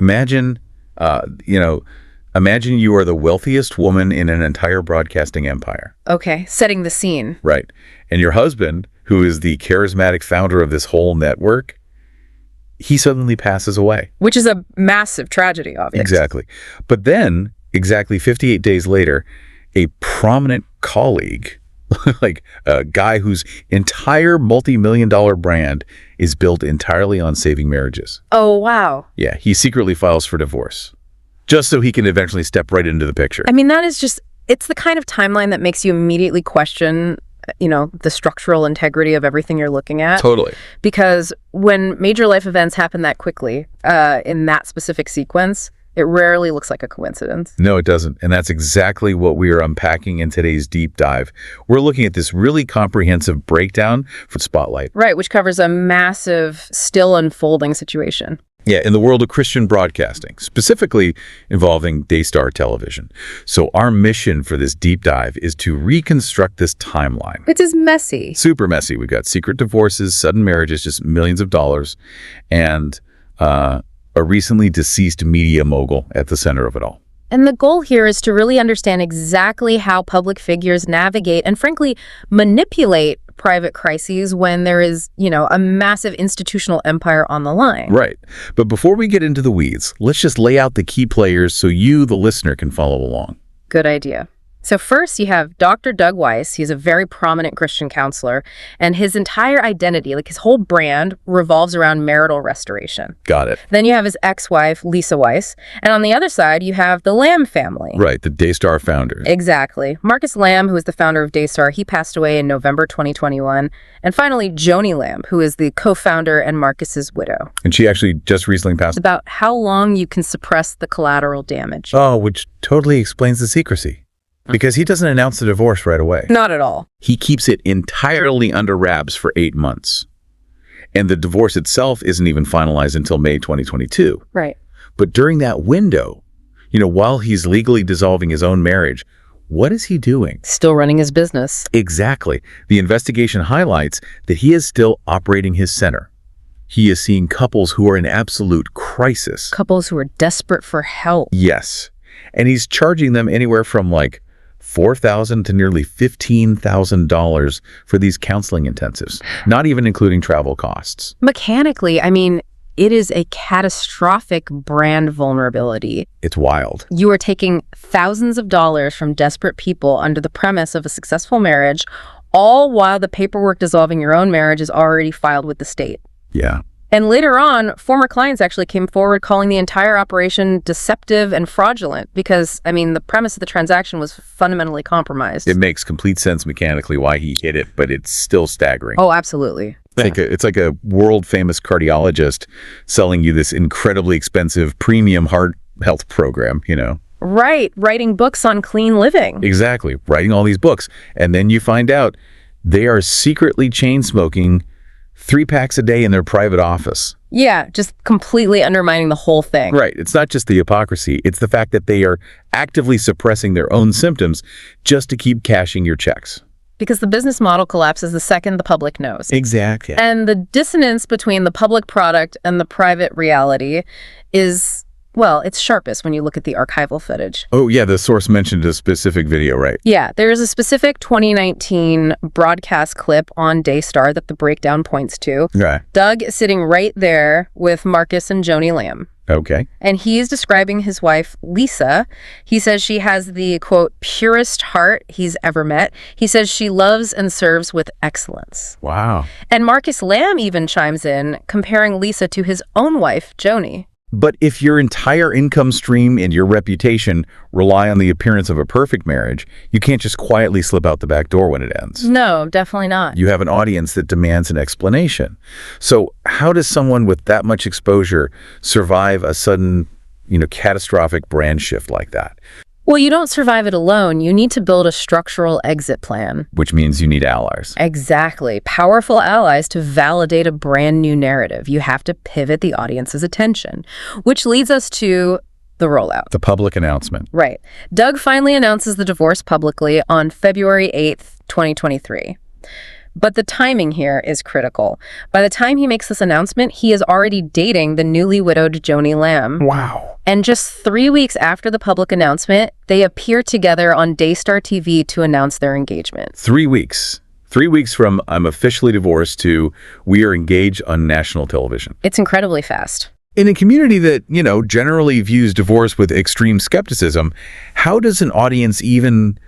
Imagine, imagine you are the wealthiest woman in an entire broadcasting empire. Okay, setting the scene. Right. And your husband, who is the charismatic founder of this whole network, he suddenly passes away. Which is a massive tragedy, obviously. Exactly. But then, exactly 58 days later, a prominent colleague, like a guy whose entire multi-million-dollar brand is built entirely on saving marriages. Oh, wow. Yeah, he secretly files for divorce, just so he can eventually step right into the picture. I mean, that is just, it's the kind of timeline that makes you immediately question, the structural integrity of everything you're looking at. Totally. Because when major life events happen that quickly, in that specific sequence, it rarely looks like a coincidence. No, it doesn't. And that's exactly what we are unpacking in today's deep dive. We're looking at this really comprehensive breakdown for Spotlight. Right, which covers a massive, still unfolding situation. Yeah, in the world of Christian broadcasting, specifically involving Daystar television. So our mission for this deep dive is to reconstruct this timeline. It is messy. Super messy. We've got secret divorces, sudden marriages, just millions of dollars, and a recently deceased media mogul at the center of it all. And the goal here is to really understand exactly how public figures navigate and, frankly, manipulate private crises when there is, a massive institutional empire on the line. Right. But before we get into the weeds, let's just lay out the key players so you, the listener, can follow along. Good idea. So first, you have Dr. Doug Weiss. He's a very prominent Christian counselor, and his entire identity, like his whole brand, revolves around marital restoration. Got it. Then you have his ex-wife, Lisa Weiss, and on the other side, you have the Lamb family. Right, the Daystar founders. Exactly. Marcus Lamb, who is the founder of Daystar, he passed away in November 2021. And finally, Joni Lamb, who is the co-founder and Marcus's widow. And she actually just recently passed. It's about how long you can suppress the collateral damage. Oh, which totally explains the secrecy. Because he doesn't announce the divorce right away. Not at all. He keeps it entirely under wraps for 8 months. And the divorce itself isn't even finalized until May 2022. Right. But during that window, while he's legally dissolving his own marriage, what is he doing? Still running his business. Exactly. The investigation highlights that he is still operating his center. He is seeing couples who are in absolute crisis. Couples who are desperate for help. Yes. And he's charging them anywhere from $4,000 to nearly $15,000 for these counseling intensives, not even including travel costs. Mechanically, it is a catastrophic brand vulnerability. It's wild. You are taking thousands of dollars from desperate people under the premise of a successful marriage, all while the paperwork dissolving your own marriage is already filed with the state. Yeah. And later on, former clients actually came forward calling the entire operation deceptive and fraudulent because, the premise of the transaction was fundamentally compromised. It makes complete sense mechanically why he hit it, but it's still staggering. Oh, absolutely. It's like a world-famous cardiologist selling you this incredibly expensive premium heart health program, Right. Writing books on clean living. Exactly. Writing all these books. And then you find out they are secretly chain smoking 3 packs a day in their private office. Yeah, just completely undermining the whole thing. Right. It's not just the hypocrisy. It's the fact that they are actively suppressing their own symptoms just to keep cashing your checks. Because the business model collapses the second the public knows. Exactly. And the dissonance between the public product and the private reality is, it's sharpest when you look at the archival footage. Oh, yeah, the source mentioned a specific video, right? Yeah, there is a specific 2019 broadcast clip on Daystar that the breakdown points to. Right. Doug is sitting right there with Marcus and Joni Lamb. Okay. And he is describing his wife, Lisa. He says she has the, quote, purest heart he's ever met. He says she loves and serves with excellence. Wow. And Marcus Lamb even chimes in, comparing Lisa to his own wife, Joni. But if your entire income stream and your reputation rely on the appearance of a perfect marriage, you can't just quietly slip out the back door when it ends. No, definitely not. You have an audience that demands an explanation. So how does someone with that much exposure survive a sudden, catastrophic brand shift like that? Well, you don't survive it alone. You need to build a structural exit plan. Which means you need allies. Exactly. Powerful allies to validate a brand new narrative. You have to pivot the audience's attention, which leads us to the rollout. The public announcement. Right. Doug finally announces the divorce publicly on February 8th, 2023. But the timing here is critical. By the time he makes this announcement, he is already dating the newly widowed Joni Lamb. Wow. And just 3 weeks after the public announcement, they appear together on Daystar TV to announce their engagement. 3 weeks. 3 weeks from I'm officially divorced to we are engaged on national television. It's incredibly fast. In a community that, generally views divorce with extreme skepticism, how does an audience even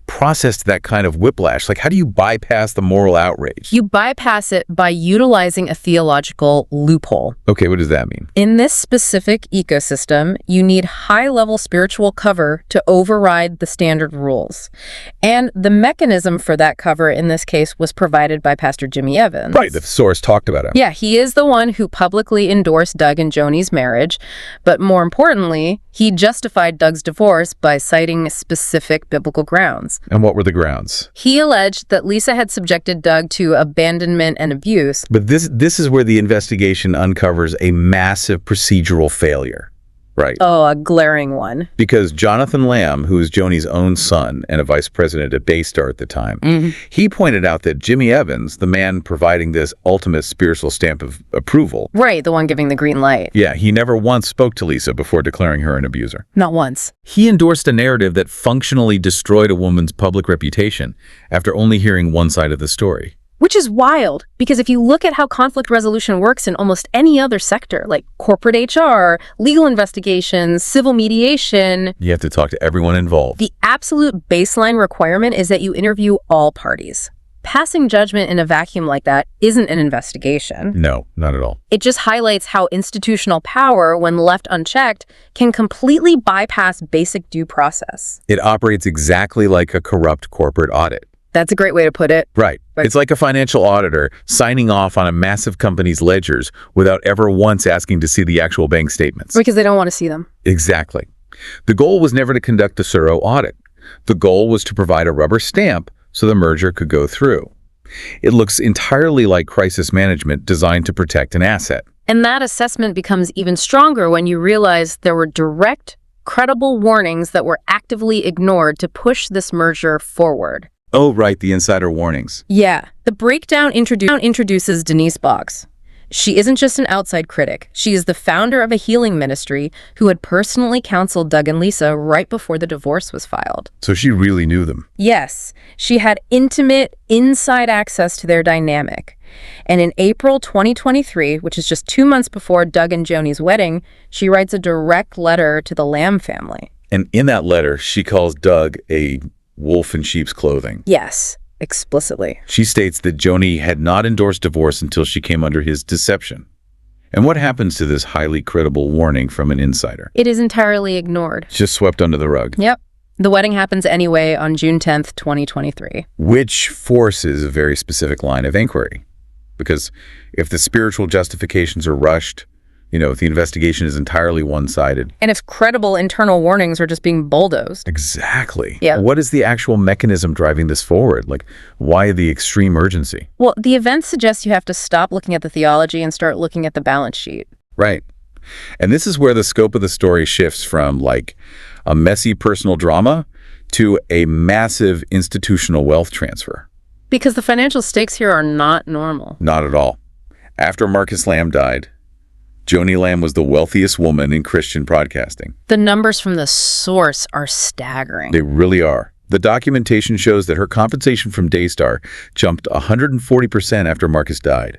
process that kind of whiplash? Like, how do you bypass the moral outrage? You bypass it by utilizing a theological loophole. Okay, what does that mean? In this specific ecosystem, you need high-level spiritual cover to override the standard rules. And the mechanism for that cover in this case was provided by Pastor Jimmy Evans. Right, the source talked about him. Yeah, he is the one who publicly endorsed Doug and Joni's marriage, but more importantly, he justified Doug's divorce by citing specific biblical grounds. And what were the grounds? He alleged that Lisa had subjected Doug to abandonment and abuse. But this is where the investigation uncovers a massive procedural failure, right? Oh, a glaring one. Because Jonathan Lamb, who is Joni's own son and a vice president at Daystar at the time, he pointed out that Jimmy Evans, the man providing this ultimate spiritual stamp of approval. Right, the one giving the green light. Yeah, he never once spoke to Lisa before declaring her an abuser. Not once. He endorsed a narrative that functionally destroyed a woman's public reputation after only hearing one side of the story. Which is wild, because if you look at how conflict resolution works in almost any other sector, like corporate HR, legal investigations, civil mediation, You have to talk to everyone involved. the absolute baseline requirement is that you interview all parties. Passing judgment in a vacuum like that isn't an investigation. No, not at all. It just highlights how institutional power, when left unchecked, can completely bypass basic due process. It operates exactly like a corrupt corporate audit. That's a great way to put it. Right. It's like a financial auditor signing off on a massive company's ledgers without ever once asking to see the actual bank statements. Because they don't want to see them. Exactly. The goal was never to conduct a thorough audit. The goal was to provide a rubber stamp so the merger could go through. It looks entirely like crisis management designed to protect an asset. And that assessment becomes even stronger when you realize there were direct, credible warnings that were actively ignored to push this merger forward. Oh, right, the insider warnings. Yeah. The breakdown introduces Denise Boggs. She isn't just an outside critic. She is the founder of a healing ministry who had personally counseled Doug and Lisa right before the divorce was filed. So she really knew them. Yes, she had intimate, inside access to their dynamic. And in April 2023, which is just 2 months before Doug and Joni's wedding, she writes a direct letter to the Lamb family. And in that letter, she calls Doug a wolf in sheep's clothing. Yes, explicitly. She states that Joni had not endorsed divorce until she came under his deception. And what happens to this highly credible warning from an insider? It is entirely ignored. It's just swept under the rug. Yep. The wedding happens anyway on June 10th, 2023. Which forces a very specific line of inquiry. Because if the spiritual justifications are rushed, if the investigation is entirely one-sided. And if credible internal warnings are just being bulldozed. Exactly. Yeah. What is the actual mechanism driving this forward? Like, why the extreme urgency? Well, the event suggests you have to stop looking at the theology and start looking at the balance sheet. Right. And this is where the scope of the story shifts from, like, a messy personal drama to a massive institutional wealth transfer. Because the financial stakes here are not normal. Not at all. After Marcus Lamb died, Joni Lamb was the wealthiest woman in Christian broadcasting. The numbers from the source are staggering. They really are. The documentation shows that her compensation from Daystar jumped 140% after Marcus died.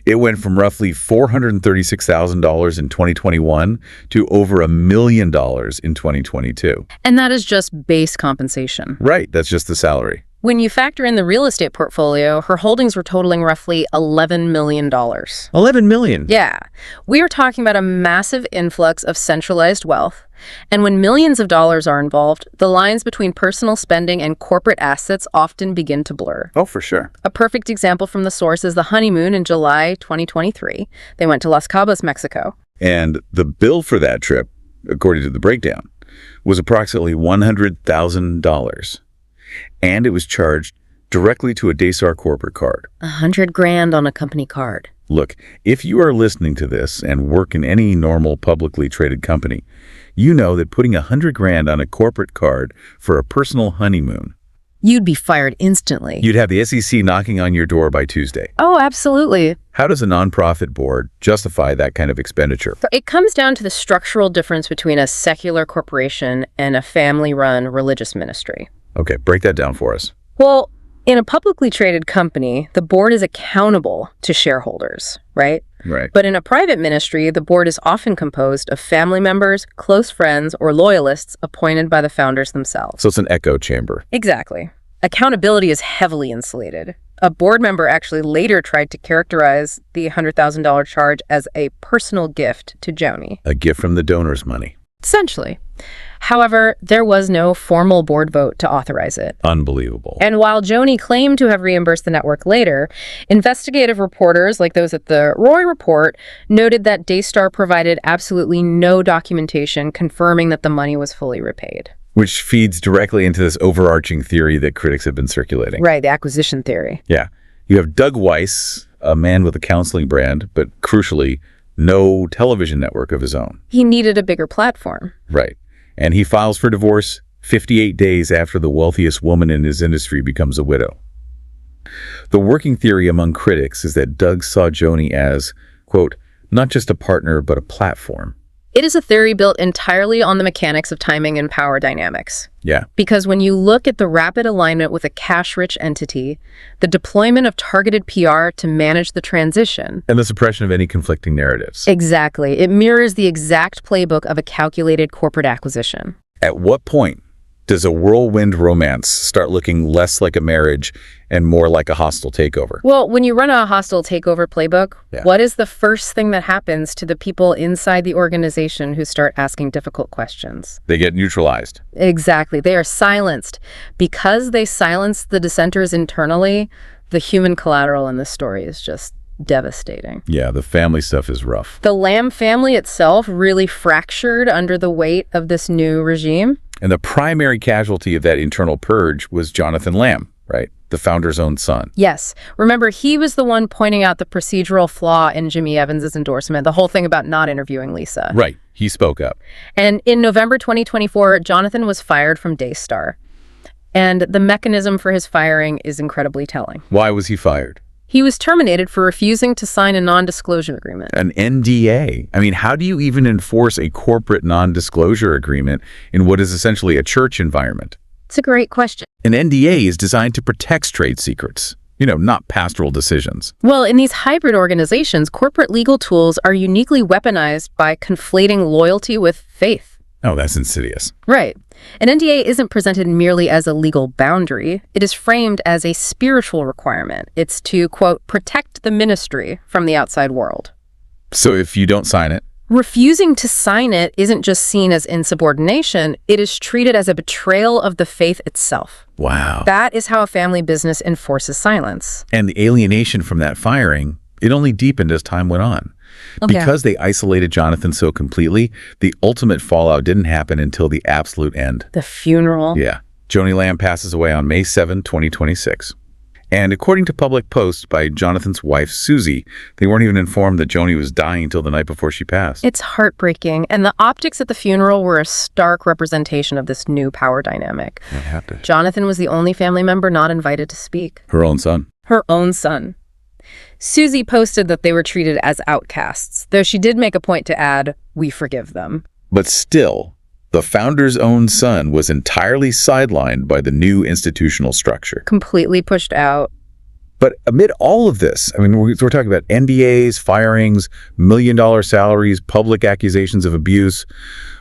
It went from roughly $436,000 in 2021 to over $1 million in 2022. And that is just base compensation. Right, that's just the salary. When you factor in the real estate portfolio, her holdings were totaling roughly $11 million. $11 million? Yeah. We are talking about a massive influx of centralized wealth. And when millions of dollars are involved, the lines between personal spending and corporate assets often begin to blur. Oh, for sure. A perfect example from the source is the honeymoon in July 2023. They went to Las Cabas, Mexico. And the bill for that trip, according to the breakdown, was approximately $100,000. And it was charged directly to a Daystar corporate card. $100,000 on a company card. Look, if you are listening to this and work in any normal publicly traded company, you know that putting $100,000 on a corporate card for a personal honeymoon you'd be fired instantly. You'd have the SEC knocking on your door by Tuesday. Oh, absolutely. How does a nonprofit board justify that kind of expenditure? So it comes down to the structural difference between a secular corporation and a family-run religious ministry. Okay, break that down for us. Well, in a publicly traded company, the board is accountable to shareholders, right? Right. But in a private ministry, the board is often composed of family members, close friends, or loyalists appointed by the founders themselves. So it's an echo chamber. Exactly. Accountability is heavily insulated. A board member actually later tried to characterize the $100,000 charge as a personal gift to Joni. A gift from the donor's money. Essentially. However, there was no formal board vote to authorize it. Unbelievable. And while Joni claimed to have reimbursed the network later, investigative reporters like those at the Roy Report noted that Daystar provided absolutely no documentation confirming that the money was fully repaid. Which feeds directly into this overarching theory that critics have been circulating. Right, the acquisition theory. Yeah. You have Doug Weiss, a man with a counseling brand, but crucially, no television network of his own. He needed a bigger platform. Right. And he files for divorce 58 days after the wealthiest woman in his industry becomes a widow. The working theory among critics is that Doug saw Joni as, quote, not just a partner, but a platform. It is a theory built entirely on the mechanics of timing and power dynamics. Yeah. Because when you look at the rapid alignment with a cash-rich entity, the deployment of targeted PR to manage the transition, And the suppression of any conflicting narratives. exactly, it mirrors the exact playbook of a calculated corporate acquisition. At what point does a whirlwind romance start looking less like a marriage and more like a hostile takeover? Well, when you run a hostile takeover playbook, Yeah. what is the first thing that happens to the people inside the organization who start asking difficult questions? They get neutralized. Exactly. They are silenced. Because they silence the dissenters internally, the human collateral in this story is just devastating. Yeah, the family stuff is rough. The Lamb family itself really fractured under the weight of this new regime. And the primary casualty of that internal purge was Jonathan Lamb, right? The founder's own son. Yes. Remember, he was the one pointing out the procedural flaw in Jimmy Evans's endorsement, the whole thing about not interviewing Lisa. Right. He spoke up. And in November 2024, Jonathan was fired from Daystar. And the mechanism for his firing is incredibly telling. Why was he fired? He was terminated for refusing to sign a non-disclosure agreement. An NDA. I mean, how do you even enforce a corporate non-disclosure agreement in what is essentially a church environment? It's a great question. An NDA is designed to protect trade secrets, not pastoral decisions. Well, in these hybrid organizations, corporate legal tools are uniquely weaponized by conflating loyalty with faith. Oh, that's insidious. Right. An NDA isn't presented merely as a legal boundary. It is framed as a spiritual requirement. It's to, quote, protect the ministry from the outside world. So if you don't sign it, refusing to sign it isn't just seen as insubordination, it is treated as a betrayal of the faith itself. wow. That is how a family business enforces silence. And the alienation from that firing, it only deepened as time went on. Okay. Because they isolated Jonathan so completely, the ultimate fallout didn't happen until the absolute end. The funeral. Yeah. Joni Lamb passes away on May 7, 2026. And according to public posts by Jonathan's wife, Susie, they weren't even informed that Joni was dying until the night before she passed. It's heartbreaking, and the optics at the funeral were a stark representation of this new power dynamic. It had to. Jonathan was the only family member not invited to speak. Her own son. Her own son. Susie posted that they were treated as outcasts, though she did make a point to add, "We forgive them." But still, the founder's own son was entirely sidelined by the new institutional structure. Completely pushed out. But amid all of this, I mean, we're talking about NDAs, firings, million-dollar salaries, public accusations of abuse.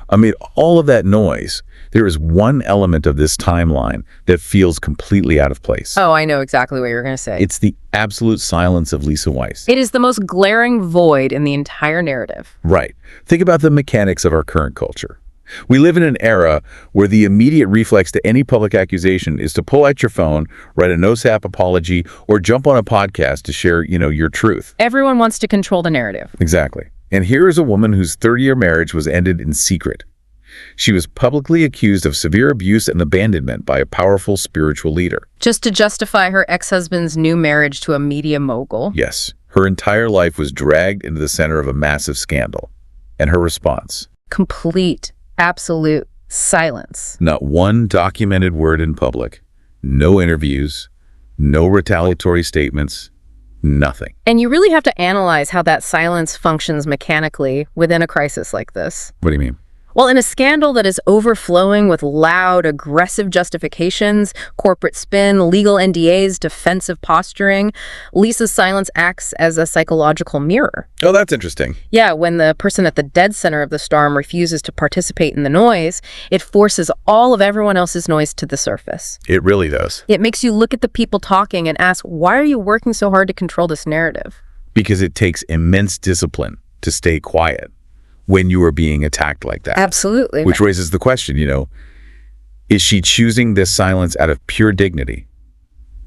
Amid all of that noise, there is one element of this timeline that feels completely out of place. Oh, I know exactly what you're going to say. It's the absolute silence of Lisa Weiss. It is the most glaring void in the entire narrative. Right. Think about the mechanics of our current culture. We live in an era where the immediate reflex to any public accusation is to pull out your phone, write a no-sap apology, or jump on a podcast to share, your truth. Everyone wants to control the narrative. Exactly. And here is a woman whose 30-year marriage was ended in secret. She was publicly accused of severe abuse and abandonment by a powerful spiritual leader. Just to justify her ex-husband's new marriage to a media mogul. Yes, her entire life was dragged into the center of a massive scandal. And her response? Complete, absolute silence. Not one documented word in public. No interviews, no retaliatory statements, nothing. And you really have to analyze how that silence functions mechanically within a crisis like this. What do you mean? Well, in a scandal that is overflowing with loud, aggressive justifications, corporate spin, legal NDAs, defensive posturing, Lisa's silence acts as a psychological mirror. Oh, that's interesting. Yeah, when the person at the dead center of the storm refuses to participate in the noise, it forces all of everyone else's noise to the surface. It really does. It makes you look at the people talking and ask, why are you working so hard to control this narrative? Because it takes immense discipline to stay quiet when you are being attacked like that. Absolutely. Which raises the question, is she choosing this silence out of pure dignity?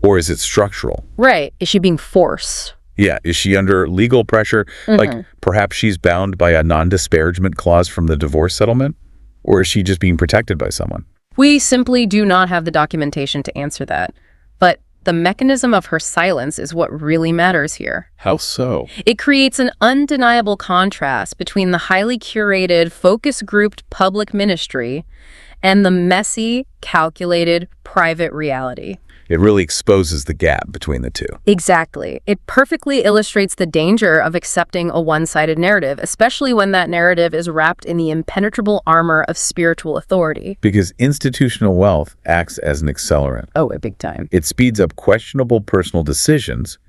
Or is it structural? Right. Is she being forced? Yeah. Is she under legal pressure? Like perhaps she's bound by a non-disparagement clause from the divorce settlement? Or is she just being protected by someone? We simply do not have the documentation to answer that. But the mechanism of her silence is what really matters here. How so? It creates an undeniable contrast between the highly curated, focus-grouped public ministry and the messy, calculated, private reality. It really exposes the gap between the two. Exactly. It perfectly illustrates the danger of accepting a one-sided narrative, especially when that narrative is wrapped in the impenetrable armor of spiritual authority. Because institutional wealth acts as an accelerant. Oh, a big time. It speeds up questionable personal decisions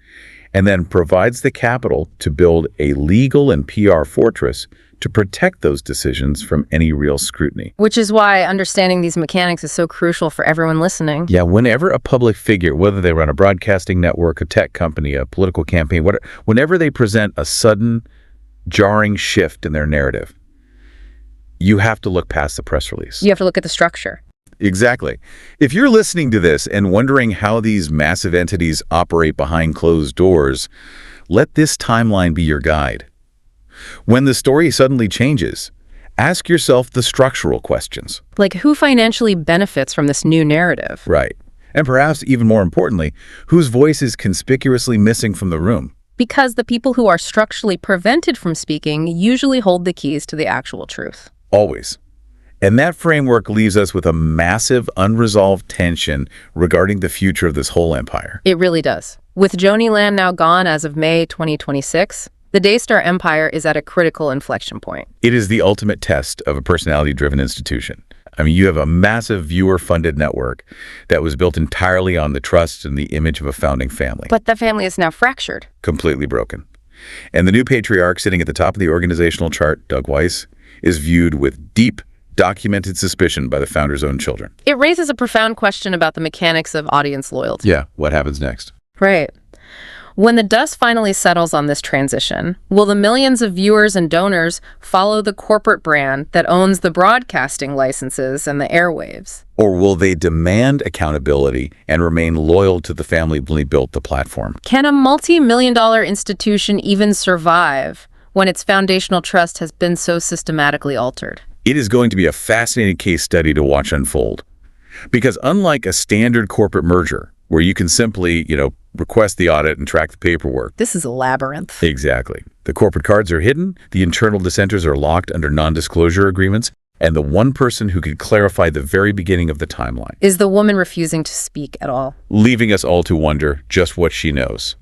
and then provides the capital to build a legal and PR fortress to protect those decisions from any real scrutiny. Which is why understanding these mechanics is so crucial for everyone listening. Yeah, whenever a public figure, whether they run a broadcasting network, a tech company, a political campaign, whenever they present a sudden, jarring shift in their narrative, you have to look past the press release. You have to look at the structure. Exactly. If you're listening to this and wondering how these massive entities operate behind closed doors, let this timeline be your guide. When the story suddenly changes, ask yourself the structural questions. Like, who financially benefits from this new narrative? Right. And perhaps even more importantly, whose voice is conspicuously missing from the room? Because the people who are structurally prevented from speaking usually hold the keys to the actual truth. Always. And that framework leaves us with a massive unresolved tension regarding the future of this whole empire. It really does. With Joni Land now gone as of May 2026, the Daystar empire is at a critical inflection point. It is the ultimate test of a personality-driven institution. I mean, you have a massive viewer-funded network that was built entirely on the trust and the image of a founding family. But the family is now fractured. Completely broken. And the new patriarch sitting at the top of the organizational chart, Doug Weiss, is viewed with deep, documented suspicion by the founder's own children. It raises a profound question about the mechanics of audience loyalty. Yeah, what happens next? Right. When the dust finally settles on this transition, will the millions of viewers and donors follow the corporate brand that owns the broadcasting licenses and the airwaves? Or will they demand accountability and remain loyal to the family when built the platform? Can a multi-million-dollar institution even survive when its foundational trust has been so systematically altered? It is going to be a fascinating case study to watch unfold. Because unlike a standard corporate merger, where you can simply, request the audit and track the paperwork. This is a labyrinth. Exactly. The corporate cards are hidden, the internal dissenters are locked under non-disclosure agreements, and the one person who could clarify the very beginning of the timeline is the woman refusing to speak at all, leaving us all to wonder just what she knows.